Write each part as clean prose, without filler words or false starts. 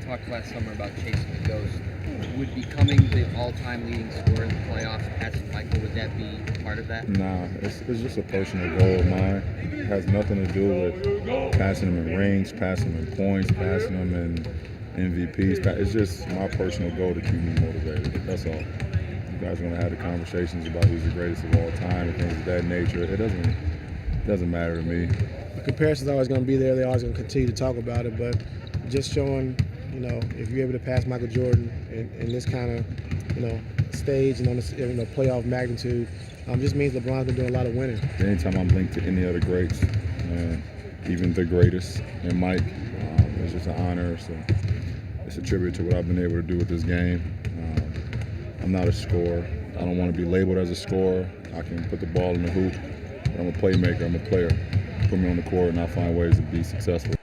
talked last summer about chasing the ghost. Would becoming the all-time leading scorer in the playoffs, passing Michael, would that be part of that? Nah, it's just a personal goal of mine. It has nothing to do with passing him in rings, passing him in points, passing him in MVPs. It's just my personal goal to keep me motivated. That's all. You guys want to have the conversations about who's the greatest of all time and things of that nature. It doesn't matter to me. The comparison's always going to be there. They're always going to continue to talk about it, but just showing, if you're able to pass Michael Jordan in this kind of, stage and on this, playoff magnitude, just means LeBron's been doing a lot of winning. Anytime I'm linked to any other greats, even the greatest, and Mike, it's just an honor. So it's a tribute to what I've been able to do with this game. I'm not a scorer. I don't want to be labeled as a scorer. I can put the ball in the hoop, but I'm a playmaker. I'm a player. Put me on the court, and I find ways to be successful.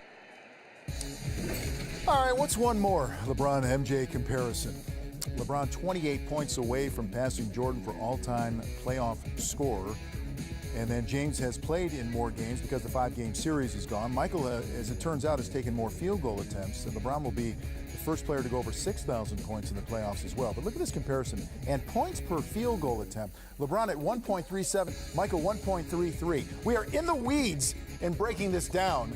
All right, what's one more LeBron-MJ comparison? LeBron 28 points away from passing Jordan for all-time playoff scorer. And then James has played in more games because the 5-game series is gone. Michael, as it turns out, has taken more field goal attempts, and LeBron will be the first player to go over 6,000 points in the playoffs as well. But look at this comparison. And points per field goal attempt. LeBron at 1.37, Michael 1.33. We are in the weeds in breaking this down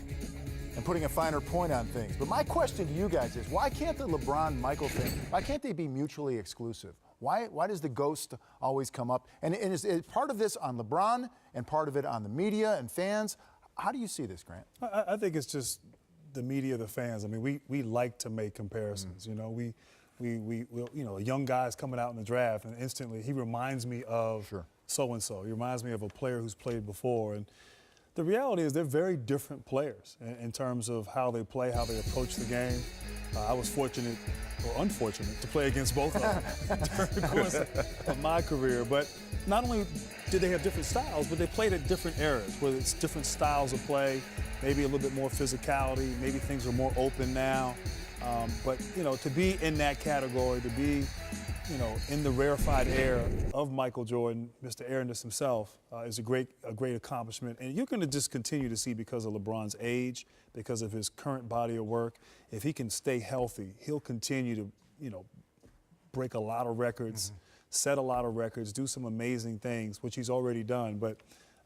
and putting a finer point on things. But my question to you guys is, why can't the LeBron-Michael thing, why can't they be mutually exclusive? Why does the ghost always come up? And is part of this on LeBron and part of it on the media and fans? How do you see this, Grant? I think it's just the media, the fans. I mean, we like to make comparisons. We a young guy's coming out in the draft, and instantly he reminds me of so-and-so. He reminds me of a player who's played before. And the reality is they're very different players in terms of how they play, how they approach the game. I was fortunate or unfortunate to play against both of them during the course of my career. But not only did they have different styles, but they played at different eras, whether it's different styles of play, maybe a little bit more physicality, maybe things are more open now. But, to be in that category, to be, in the rarefied air of Michael Jordan, Mr. Airness himself, is a great accomplishment. And you're going to just continue to see, because of LeBron's age, because of his current body of work, if he can stay healthy, he'll continue to, break a lot of records, set a lot of records, do some amazing things, which he's already done. But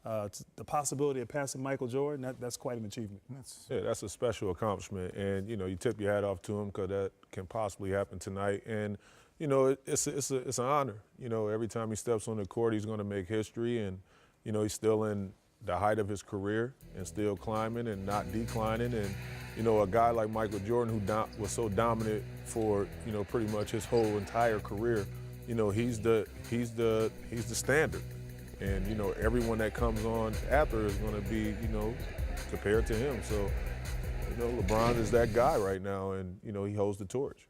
the possibility of passing Michael Jordan, that's quite an achievement. That's a special accomplishment. And, you tip your hat off to him, because that can possibly happen tonight. And, it's an honor. Every time he steps on the court, he's going to make history. And, he's still in the height of his career and still climbing and not declining. And, a guy like Michael Jordan, who was so dominant for, pretty much his whole entire career, he's the standard. And, everyone that comes on after is going to be, compared to him. So, LeBron is that guy right now, and, he holds the torch.